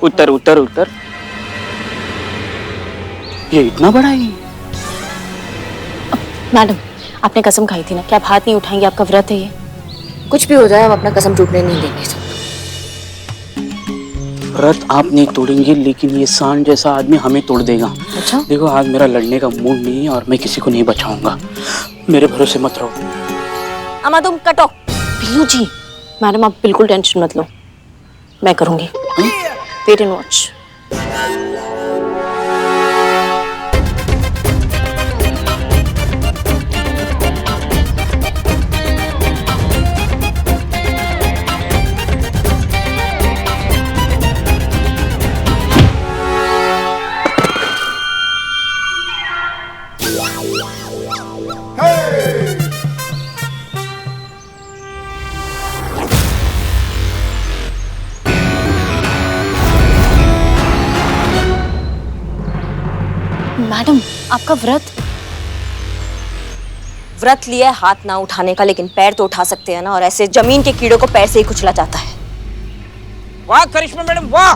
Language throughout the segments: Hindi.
उतर उतर उतर। ये इतना बड़ा है। मैडम, आपने कसम खाई थी ना कि आप हाथ नहीं उठाएंगे, आपका व्रत है ये। कुछ भी हो जाए हम अपना कसम टूटने नहीं देंगे सब। व्रत आप नहीं तोड़ेंगे, लेकिन ये सांड जैसा आदमी हमें तोड़ देगा। अच्छा? देखो, आज मेरा लड़ने का मूड नहीं है और मैं किसी को नहीं बचाऊंगा। मेरे भरोसे मत रहो। अमा तुम कटो। पीलू जी, मैडम आप बिल्कुल टेंशन मत लो, मैं करूंगी। Wait and watch. मैडम, आपका व्रत लिया है हाथ ना उठाने का, लेकिन पैर तो उठा सकते हैं ना। और ऐसे जमीन के कीड़ों को पैर से ही कुचला जाता है। वाह करिश्मा मैडम, वाह।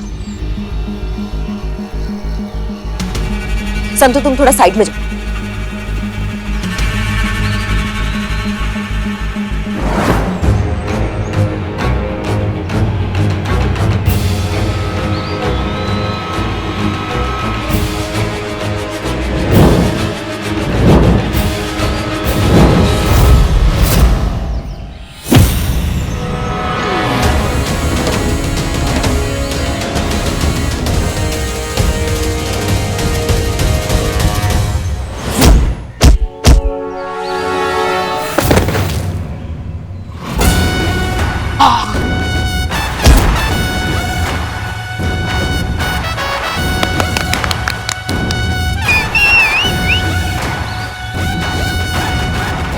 संतु तुम थोड़ा साइड में जाओ।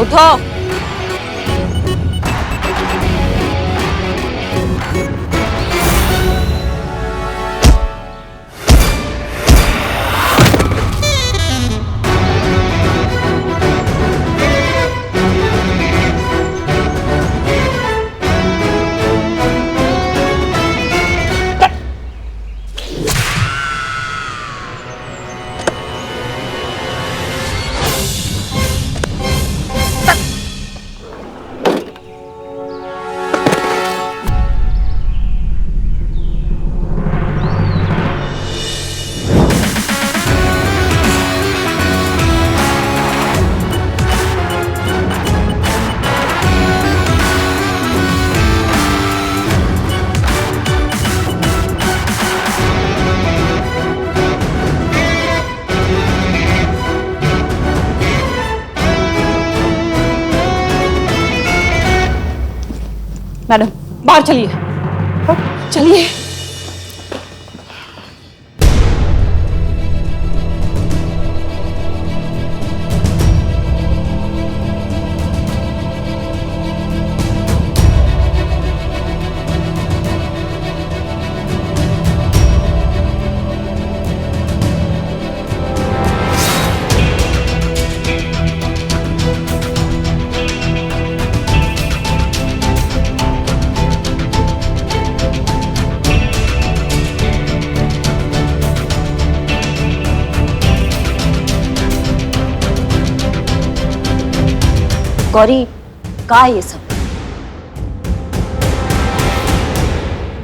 उठो। मैडम बाहर चलिए, चलिए। गौरी, का ये सब?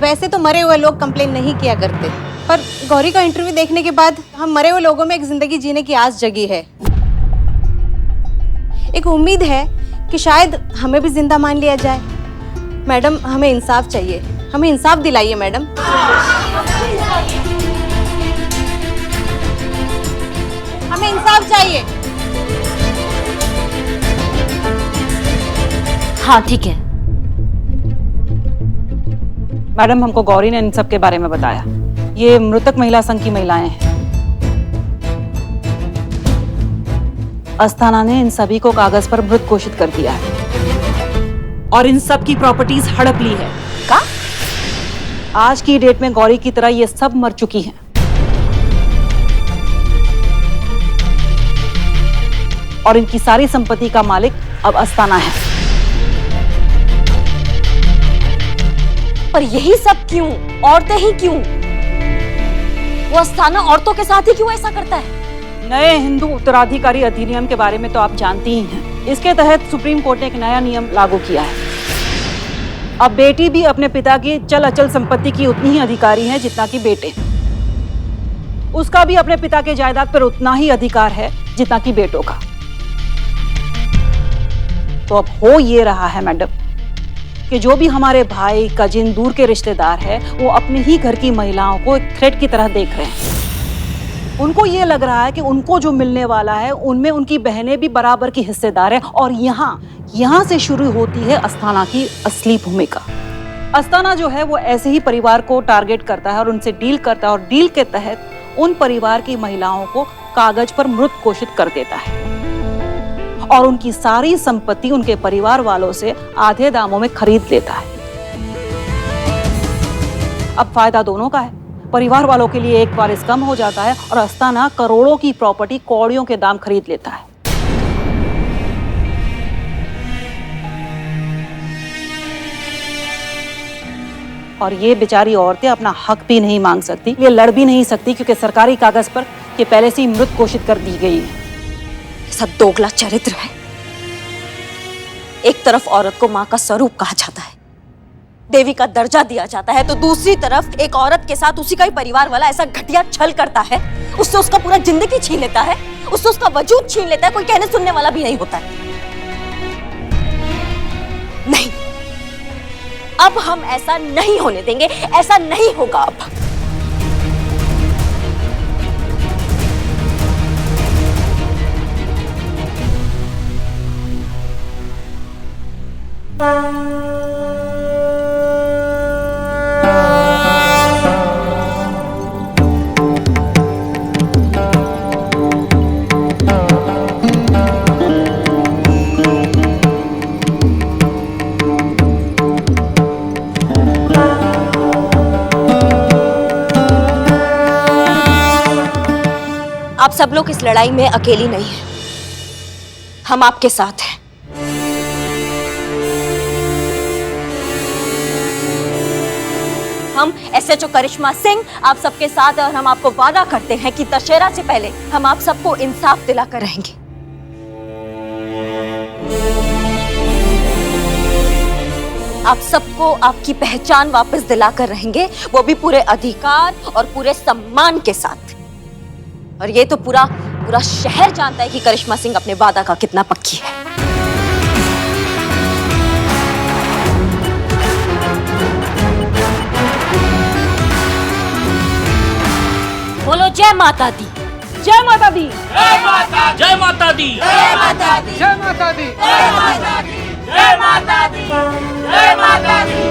वैसे तो मरे हुए लोग कंप्लेन नहीं किया करते, पर गौरी का इंटरव्यू देखने के बाद हम मरे हुए लोगों में एक जिंदगी जीने की आस जगी है। एक उम्मीद है कि शायद हमें भी जिंदा मान लिया जाए। मैडम, हमें इंसाफ चाहिए, हमें इंसाफ दिलाइए मैडम। हमें इंसाफ चाहिए। हाँ ठीक है। मैडम, हमको गौरी ने इन सब के बारे में बताया। ये मृतक महिला संघ की महिलाएं हैं। अस्थाना ने इन सभी को कागज पर मृत घोषित कर दिया है और इन सब की प्रॉपर्टीज हड़प ली है। का? आज की डेट में गौरी की तरह ये सब मर चुकी हैं। और इनकी सारी संपत्ति का मालिक अब अस्थाना है। पर यही सब क्यों? औरतें ही क्यों? वो अस्थाना औरतों के साथ ही क्यों ऐसा करता है? नए हिंदू उत्तराधिकारी अधिनियम के बारे में तो आप जानती ही हैं। इसके तहत सुप्रीम कोर्ट ने एक नया नियम लागू किया है। अब बेटी भी अपने पिता की चल अचल संपत्ति की उतनी ही अधिकारी है जितना कि बेटे। उसका भी अपने पिता के जायदाद पर उतना ही अधिकार है जितना कि बेटों का। तो अब हो ये रहा है मैडम कि जो भी हमारे भाई कजिन दूर के रिश्तेदार हैं, वो अपने ही घर की महिलाओं को एक थ्रेट की तरह देख रहे हैं। उनको ये लग रहा है कि उनको जो मिलने वाला है उनमें उनकी बहनें भी बराबर की हिस्सेदार हैं। और यहाँ से शुरू होती है अस्थाना की असली भूमिका। अस्थाना जो है वो ऐसे ही परिवार को टारगेट करता है और उनसे डील करता है, और डील के तहत उन परिवार की महिलाओं को कागज पर मृत घोषित कर देता है और उनकी सारी संपत्ति उनके परिवार वालों से आधे दामों में खरीद लेता है। अब फायदा दोनों का है। परिवार वालों के लिए एक वारिस कम हो जाता है और अस्थाना करोड़ों की प्रॉपर्टी कौड़ियों के दाम खरीद लेता है। और ये बेचारी औरतें अपना हक भी नहीं मांग सकती, ये लड़ भी नहीं सकती, क्योंकि सरकारी कागज पर ये पहले से ही मृत घोषित कर दी गई है। सब दोगला चरित्र है। एक तरफ औरत को मां का स्वरूप कहा जाता है, देवी का दर्जा दिया जाता है, तो दूसरी तरफ एक औरत के साथ उसी का ही परिवार वाला ऐसा घटिया छल करता है, उससे उसका पूरा जिंदगी छीन लेता है, उससे उसका वजूद छीन लेता है। कोई कहने सुनने वाला भी नहीं होता है। नहीं, अब हम ऐसा नहीं होने देंगे, ऐसा नहीं होगा अब। आप सब लोग इस लड़ाई में अकेली नहीं हैं, हम आपके साथ हैं। हम एसएचओ करिश्मा सिंह आप सबके साथ, और हम आपको वादा करते हैं कि दशहरा से पहले हम आप सबको इंसाफ दिलाकर रहेंगे। आप सबको आपकी पहचान वापस दिलाकर रहेंगे, वो भी पूरे अधिकार और पूरे सम्मान के साथ। और ये तो पूरा शहर जानता है कि करिश्मा सिंह अपने वादा का कितना पक्की है। बोलो जय माता दी, जय माता दी, जय माता दी, जय माता दी, जय माता दी, जय माता दी, जय माता दी, जय माता दी, जय माता दी।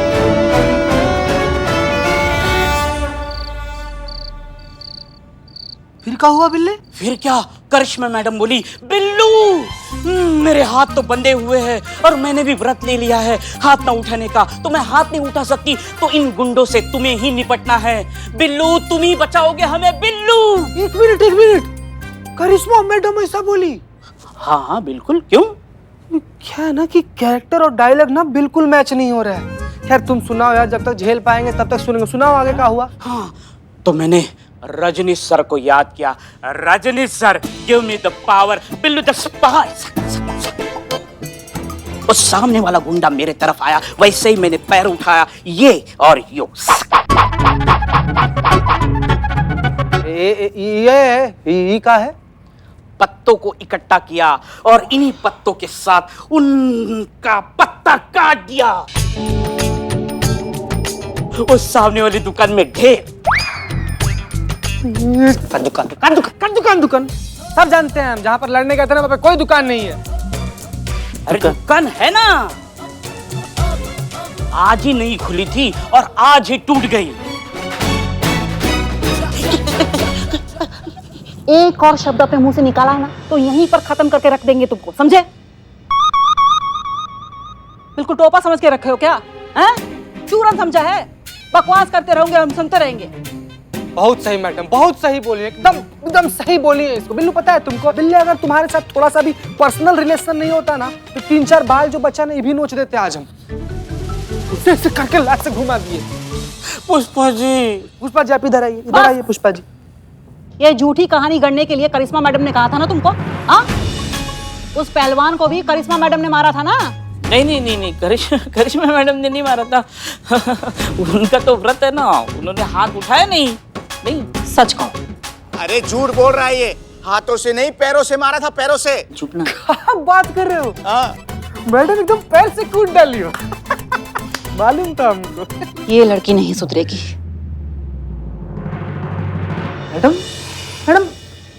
फिर क्या हुआ बिल्ले? फिर क्या? करिश्मा मैडम बोली, बिल्लू मेरे हाथ तो बंधे हुए हैं और मैंने भी व्रत ले लिया है हाथ ना उठाने का, तो मैं हाथ नहीं उठा सकती, तो इन गुंडों से तुम्हें ही निपटना है। बिल्लू तुम ही बचाओगे हमें। बिल्लू एक मिनट, करिश्मा मैडम ऐसा बोली? हाँ हाँ बिल्कुल। क्यों? क्या है ना कि कैरेक्टर और डायलॉग ना बिल्कुल मैच नहीं हो रहा है। खैर तुम सुनाओ यार, जब तक झेल पाएंगे तब तक सुनेंगे। सुनाओ आगे क्या हुआ। हाँ, तो मैंने रजनीश सर को याद किया। Rajneesh sir, give me the power. Billu just उस सामने वाला गुंडा मेरे तरफ आया, वैसे ही मैंने पैर उठाया, ये और यो। ये क्या है? पत्तों को इकट्ठा किया और इन्हीं पत्तों के साथ उनका पत्ता काट दिया। उस सामने वाली दुकान में ढेर। दुकान सब जानते हैं हम, जहाँ पर लड़ने गए थे ना वहाँ पे कोई दुकान नहीं है। अरे दुकान है ना, आज ही नहीं खुली थी और आज ही टूट गई। एक और शब्द अपने मुंह से निकाला है ना तो यहीं पर खत्म करके रख देंगे तुमको, समझे? बिल्कुल टोपा समझ के रखे हो क्या? हैं? चूरन समझा है? बकवास करते रहोगे, हम सुनते रहेंगे। बहुत सही मैडम, बहुत सही बोली, एकदम सही बोली है इसको। बिल्लू पता है तुमको, बिल्ले अगर तुम्हारे साथ थोड़ा सा भी पर्सनल रिलेशन नहीं होता ना तो 3-4 बाल जो बच्चा ने ये भी नोच देते आज हम। उससे ऐसे करके लात से घुमा दिए। पुष्पा जी, पुष्पा जी आप इधर आइए, इधर आइए पुष्पा जी। ये झूठी कहानी गढ़ने के लिए करिश्मा मैडम ने कहा था ना तुमको? हाँ, उस पहलवान को भी करिश्मा मैडम ने मारा था ना? नहीं, करिश्मा मैडम ने नहीं मारा था। उनका तो व्रत है ना, उन्होंने हाथ उठाया नहीं। सच कहो। अरे झूठ बोल रहा है ये, हाथों से नहीं पैरों से मारा था, पैरों से। चुप ना। क्या बात कर रहे हो? हाँ। मैडम एकदम पैर से कूद डाली हो। मालूम था हमको। ये लड़की नहीं सुधरेगी। मैडम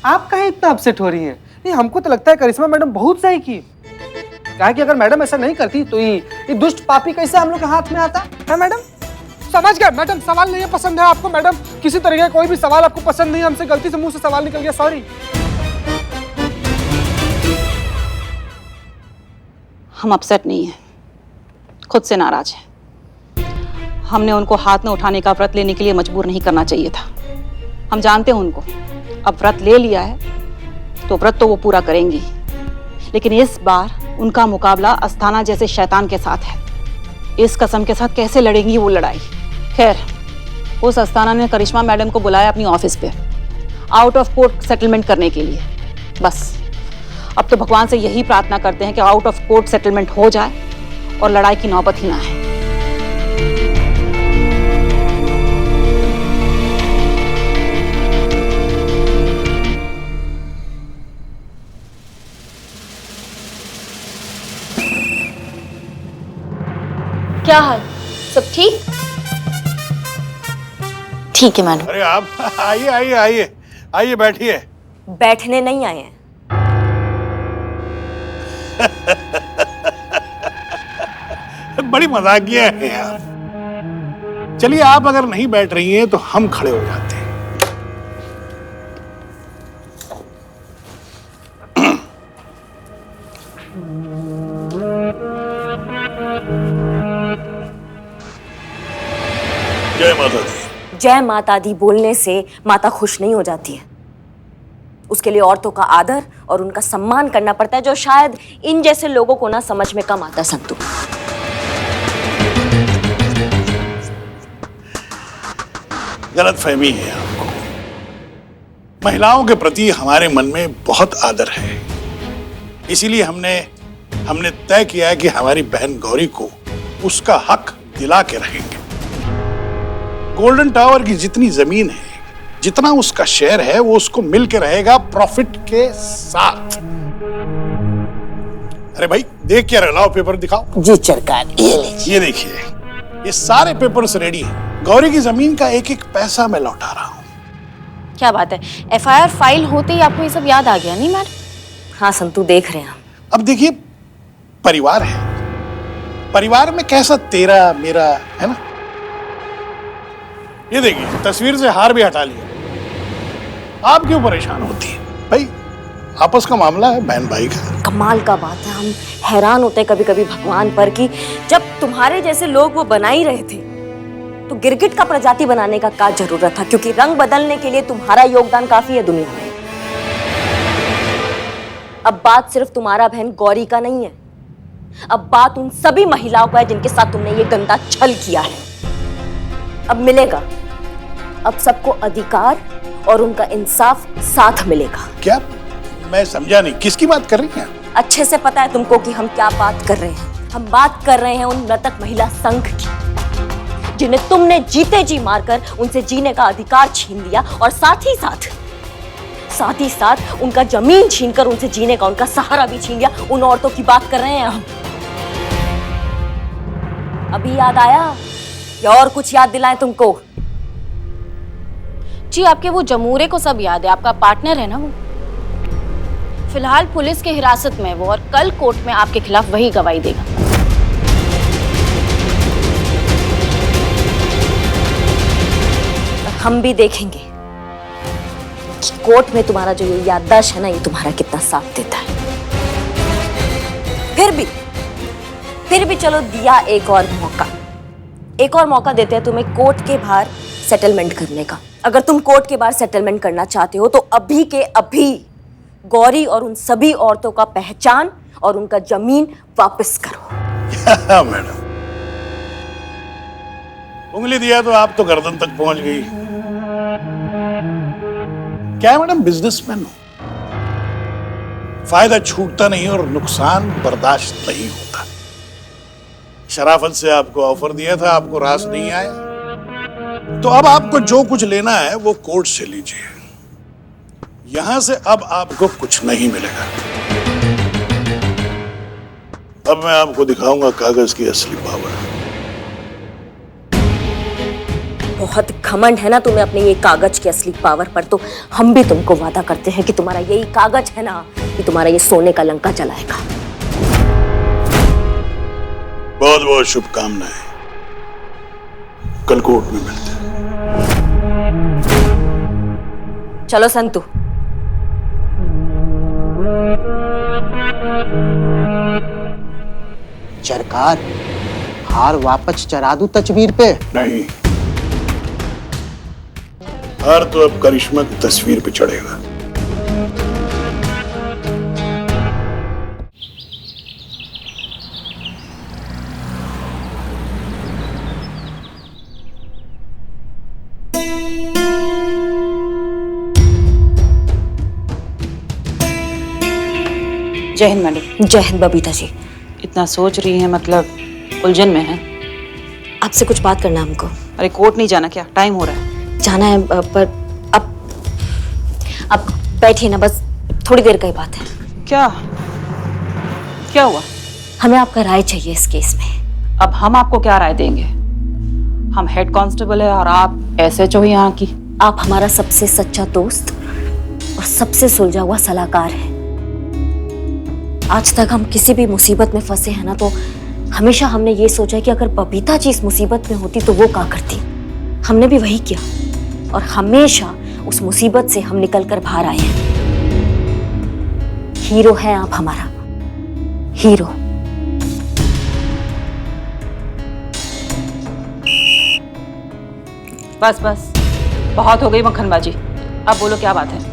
आप काहे इतना अपसेट हो रही हैं? नहीं, हमको तो लगता है करिश्मा मैडम बहुत सही की। कहा कि अगर मैडम ऐसा नहीं करती तो ये दुष्ट पापी कैसे हम लोग के हाथ में आता है? मैडम समझ गए मैडम, सवाल नहीं पसंद है आपको मैडम, किसी तरह का कोई भी सवाल आपको पसंद नहीं, हमसे गलती से मुंह से सवाल निकल गया, सॉरी। हम अपसेट नहीं हैं, खुद से नाराज हैं। हमने उनको हाथ में उठाने का व्रत लेने के लिए मजबूर नहीं करना चाहिए था। हम जानते हैं उनको, अब व्रत ले लिया है तो व्रत तो वो पूरा करेंगी, लेकिन इस बार उनका मुकाबला अस्थाना जैसे शैतान के साथ है। इस कसम के साथ कैसे लड़ेंगी वो लड़ाई? खैर, उस अस्थाना ने करिश्मा मैडम को बुलाया अपनी ऑफिस पे आउट ऑफ कोर्ट सेटलमेंट करने के लिए। बस अब तो भगवान से यही प्रार्थना करते हैं कि आउट ऑफ कोर्ट सेटलमेंट हो जाए और लड़ाई की नौबत ही ना आए। क्या हाल? सब ठीक? ठीक है मैडम। अरे आप आइए आइए आइए आइए, बैठिए। बैठने नहीं आए हैं। बड़ी मजाकिया है यार। चलिए, आप अगर नहीं बैठ रही हैं तो हम खड़े हो जाते हैं। जय माता दी। जय माता दी बोलने से माता खुश नहीं हो जाती है। उसके लिए औरतों का आदर और उनका सम्मान करना पड़ता है, जो शायद इन जैसे लोगों को ना समझ में कम आता। संतु, गलतफहमी है आपको। महिलाओं के प्रति हमारे मन में बहुत आदर है, इसीलिए हमने तय किया है कि हमारी बहन गौरी को उसका हक दिला के रहेंगे। गोल्डन टावर की जितनी जमीन है, जितना उसका शेयर है, वो उसको मिल के रहेगा प्रॉफिट के साथ। अरे भाई, देख क्या रहे, लाओ पेपर दिखाओ। जी सरकार, ये लीजिए। ये देखिए, ये सारे पेपर्स रेडी हैं। गौरी की जमीन का एक एक पैसा मैं लौटा रहा हूँ। क्या बात है, एफआईआर फाइल होते ही आपको ये सब याद आ गया नहीं मैडम? हाँ संतु, देख रहे हैं हम। अब देखिए, परिवार है, परिवार में कैसा तेरा मेरा है ना। ये देखिए, तस्वीर से हार भी हटा लिया। आप क्यों परेशान होती है भाई? आपस का मामला है, बहन भाई का। कमाल का बात है, हम हैरान होते हैं कभी कभी भगवान पर कि जब तुम्हारे जैसे लोग वो बना ही रहे थे तो गिरगिट का प्रजाति बनाने का क्या जरूरत था? क्योंकि रंग बदलने के लिए तुम्हारा योगदान काफी है दुनिया में। अब बात सिर्फ तुम्हारा बहन गौरी का नहीं है, अब बात उन सभी महिलाओं का है जिनके साथ तुमने ये गंदा छल किया है। अब मिलेगा, अब सबको अधिकार और उनका इंसाफ साथ मिलेगा। क्या? मैं समझा नहीं, किसकी बात कर रही हैं? अच्छे से पता है तुमको कि हम क्या बात कर रहे हैं। हम बात कर रहे हैं उन मृतक महिला संघ की, जिन्हें तुमने जीते जी मारकर उनसे जीने का अधिकार छीन लिया और साथ ही साथ उनका जमीन छीनकर उनसे जीने का उनका सहारा भी छीन लिया। उन औरतों की बात कर रहे हैं हम। अभी याद आया या और कुछ याद दिलाएं तुमको? जी, आपके वो जमूरे को सब याद है, आपका पार्टनर है ना वो। फिलहाल पुलिस के हिरासत में है वो, और कल कोर्ट में आपके खिलाफ वही गवाही देगा। हम भी देखेंगे कि कोर्ट में तुम्हारा जो ये याददाश्त है ना, ये तुम्हारा कितना साथ देता है। फिर भी चलो, दिया एक और मौका देते हैं तुम्हें कोर्ट के बाहर सेटलमेंट करने का। अगर तुम कोर्ट के बाहर सेटलमेंट करना चाहते हो तो अभी के अभी गौरी और उन सभी औरतों का पहचान और उनका जमीन वापस करो। मैडम, उंगली दिया तो आप तो गर्दन तक पहुंच गई। क्या है मैडम, बिजनेसमैन हो, फायदा छूटता नहीं और नुकसान बर्दाश्त नहीं होता। शराफत से आपको ऑफर दिया था, आपको रास नहीं आया, तो अब आपको जो कुछ लेना है वो कोर्ट से लीजिए। यहां से अब आपको कुछ नहीं मिलेगा। अब मैं आपको दिखाऊंगा कागज की असली पावर। बहुत घमंड है ना तुम्हें अपने ये कागज की असली पावर पर, तो हम भी तुमको वादा करते हैं कि तुम्हारा यही कागज है ना कि तुम्हारा ये सोने का लंका जलाएगा। बहुत बहुत शुभकामनाएं। कल कोर्ट में मिलते हैं। चलो संतू। सरकार, हार वापस चढ़ा दूं तस्वीर पे? नहीं, हार तो अब करिश्मा की तस्वीर पे चढ़ेगा। जय हिंद मैडम। जय हिंद बबीता जी। इतना सोच रही हैं, मतलब उलझन में है? आपसे कुछ बात करना है हमको। अरे कोर्ट नहीं जाना क्या? टाइम हो रहा है। जाना है पर अब बैठिए ना, बस थोड़ी देर का ही बात है। क्या क्या हुआ? हमें आपका राय चाहिए इस केस में। अब हम आपको क्या राय देंगे? हम हेड कांस्टेबल है और आप SHO यहाँ की। आप हमारा सबसे सच्चा दोस्त और सबसे सुलझा हुआ सलाहकार है। आज तक हम किसी भी मुसीबत में फंसे हैं ना, तो हमेशा हमने ये सोचा कि अगर बबीता जी इस मुसीबत में होती तो वो क्या करती। हमने भी वही किया और हमेशा उस मुसीबत से हम निकल कर बाहर आए हैं। हीरो हैं आप हमारा, हीरो। बस बस, बहुत हो गई मक्खनबाजी। अब बोलो क्या बात है?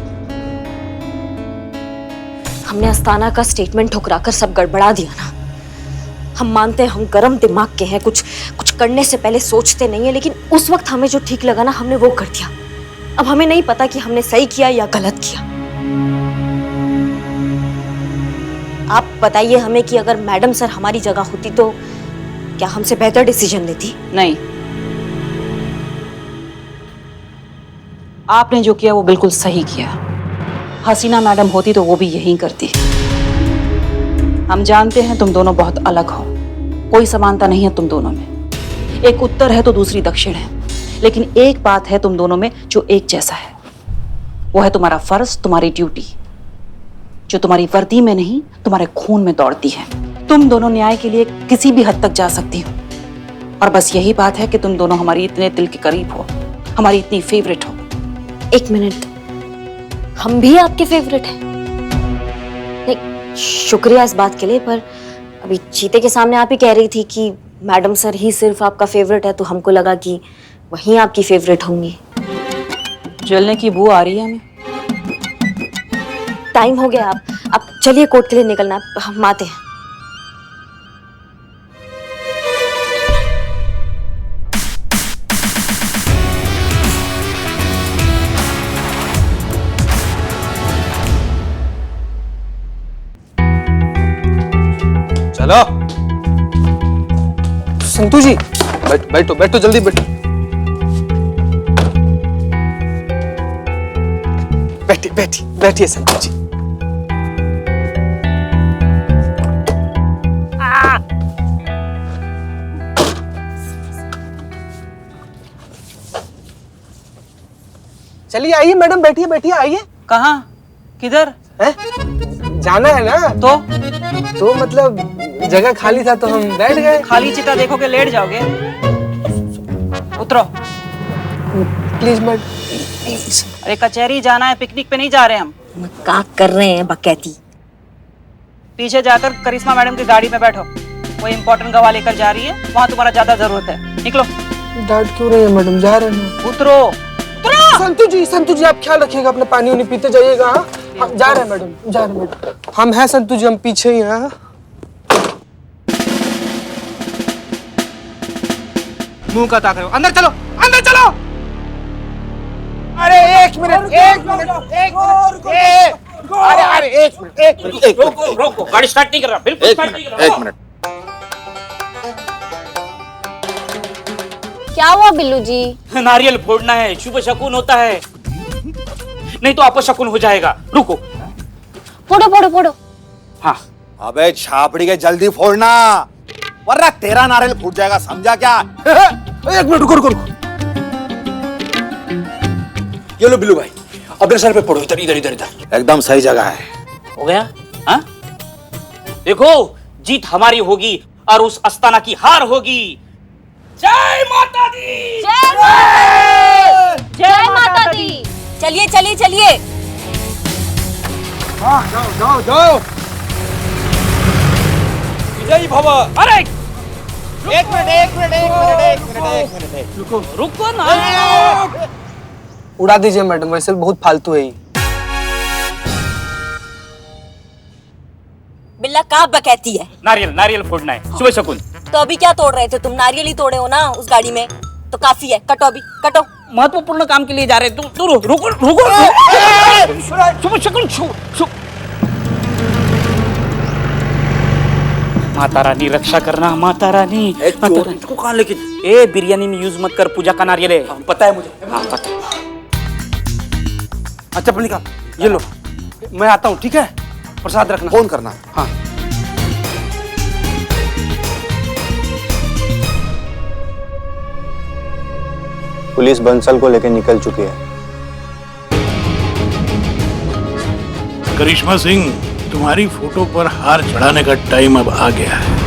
हमने अस्ताना का स्टेटमेंट ठुकराकर सब गड़बड़ा दिया ना। हम मानते हैं हम गरम दिमाग के हैं, कुछ करने से पहले सोचते नहीं है, लेकिन उस वक्त हमें जो ठीक लगा ना हमने वो कर दिया। अब हमें नहीं पता कि हमने सही किया या गलत किया। आप बताइए हमें कि अगर मैडम सर हमारी जगह होती तो क्या हमसे बेहतर डिसीजन लेती? नहीं, आपने जो किया वो बिल्कुल सही किया। हसीना मैडम होती तो वो भी यही करती। हम जानते हैं तुम दोनों बहुत अलग हो, कोई समानता नहीं है तुम दोनों में। एक उत्तर है तो दूसरी दक्षिण है, लेकिन एक बात है तुम दोनों में जो एक जैसा है, वो है तुम्हारा फर्ज, तुम्हारी ड्यूटी, जो तुम्हारी वर्दी में नहीं तुम्हारे खून में दौड़ती है। तुम दोनों न्याय के लिए किसी भी हद तक जा सकती हो, और बस यही बात है कि तुम दोनों हमारी इतने दिल के करीब हो, हमारी इतनी फेवरेट हो। एक मिनट, हम भी आपके फेवरेट हैं? नहीं, शुक्रिया इस बात के लिए, पर अभी चीते के सामने आप ही कह रही थी कि मैडम सर ही सिर्फ आपका फेवरेट है, तो हमको लगा कि वही आपकी फेवरेट होंगी। जलने की बू आ रही है हमें। टाइम हो गया, आप चलिए, कोर्ट के लिए निकलना, हम आते हैं। चलो संतू जी, बैठो बैठो, जल्दी बैठो। बैठिए संतू जी। चलिए आइए मैडम, बैठिए आइए। कहाँ? किधर है? जाना है ना? तो मतलब जगह खाली था तो हम बैठ गए। खाली चिता देखोगे लेट जाओगे। उतरो। Please madam. अरे कचहरी जाना है, पिकनिक पे नहीं जा रहे हम। क्या कर रहे हैं बकैती? पीछे जाकर करिश्मा मैडम की गाड़ी में बैठो, वो इम्पोर्टेंट गवाह लेकर जा रही है, वहाँ तुम्हारा ज्यादा जरूरत है। निकलो। डांट क्यों रही है मैडम? जा रहे हैं। उतरो। संतू जी आप ख्याल रखिएगा, अपना पानी उनी पीते जाइएगा। हाँ? हम जा रहे हैं मैडम, हम हैं संतू जी, हम पीछे ही हैं। मुंह का ताक रहे हो, अंदर चलो, अंदर चलो। अरे एक मिनट, एक मिनट, एक मिनट, अरे अरे एक मिनट, एक मिनट, एक मिनट, रोको, गाड़ी स्टार्ट नहीं कर रहा, बिल्कुल एक स्टार्ट नहीं मिनट, कर रहा। एक मिनट। क्या हुआ बिल्लू जी? नारियल फोड़ना है, शुभ शकुन होता है, नहीं तो अपशकुन हो जाएगा। रुको। फोड़ो फोड़ो फोड़ो। हाँ, अबे छापड़ी के जल्दी फोड़ना, वरना तेरा नारियल फूट जाएगा, समझा क्या? एक मिनट रुको रुको रुको। ये लो बिल्लू भाई, अपने सर पे पड़ो, इधर इधर इधर इधर। एकदम सही जगह है। हो गया? हाँ? देखो, जीत हमारी होगी और उस अस्ताना की हार होगी। जय माता दी! जय माता दी। चलिए चलिए चलिए। हाँ, जाओ जाओ जाओ। विजयी भव। अरे एक मिनट, एक मिनट, एक मिनट, एक मिनट, एक मिनट, एक मिनट। रुको ना। उड़ा दीजिए मैडम, वैसे भी बहुत फालतू है ये। बिल्ला कहाँ बकैती है? नारियल नारियल फोड़ना है, शुभ शकुन। तो अभी क्या तोड़ रहे थे तुम? नारियल ही तोड़े हो ना उस गाड़ी में, तो काफी है, कटो अभी कटो। महत्वपूर्ण काम के लिए जा रहे हैं, तू रुको रुको। शुभ शकुन, शुभ। माता रानी रक्षा करना, माता रानी। इसको कहाँ लेके? ए बिरयानी में यूज मत कर, पूजा का नारियल है। पता है मुझे। हाँ, पता है। अच्छा पनिका, ये लो, मैं आता हूँ, ठीक है? प्रसाद रखना। फोन करना। हाँ। पुलिस बंसल को लेकर निकल चुकी है। करिश्मा सिंह, तुम्हारी फोटो पर हार चढ़ाने का टाइम अब आ गया है।